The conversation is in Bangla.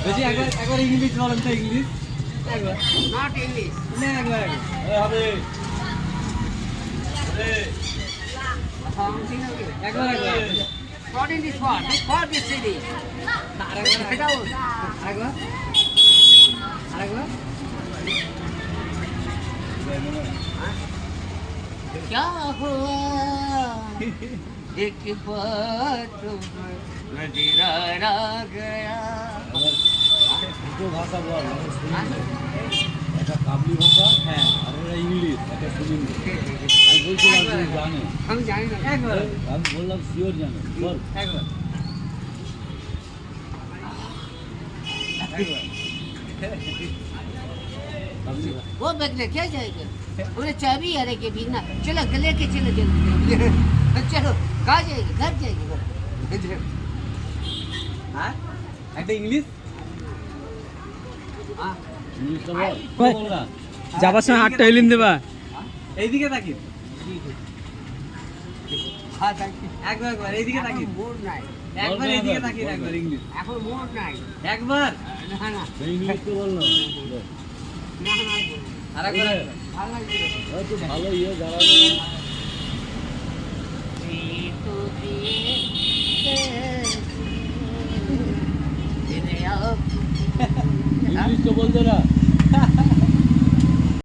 বেশি একবার ইংলিশ বলেন তো ইংলিশ একবার Not English. না একবার হবে Something okay. একবার একবার What in this what? What this city? আরেকবার আরেকবার क्या हुआ एक बात नजरा गया দুটো ভাষা বল একটা কাবলি ভাষা হ্যাঁ আর একটা ইংলিশ একটা সুলিন্দি আমি বলছিলাম তুমি জানো हम जाने একবার আমি বললাম শিওর জানো বল একবার কাবলি ভাষা वो बगले क्या जाएगा बोले चाबी अरे के बिना चलो गले के चलो जल्दी चलो कहाँ जाएगी घर जाएगी আর একটা ইংলিশ हाँ ইংলিশটা বল কই? বল না যাবার সময় হাতটা এলিম দেবা এইদিকে তাকিন हाँ ताकि একবার একবার এইদিকে তাকিন मोड़ नहीं একবার এইদিকে তাকিন একবার ইংলিশ এখন মোড় নাই একবার না না ইংলিশ তো বল না না না আরেকবার ভালো লাগছে হয়তো ভালো ইয়ে দাঁড়াবে तो ইংলিশ তো বলতে না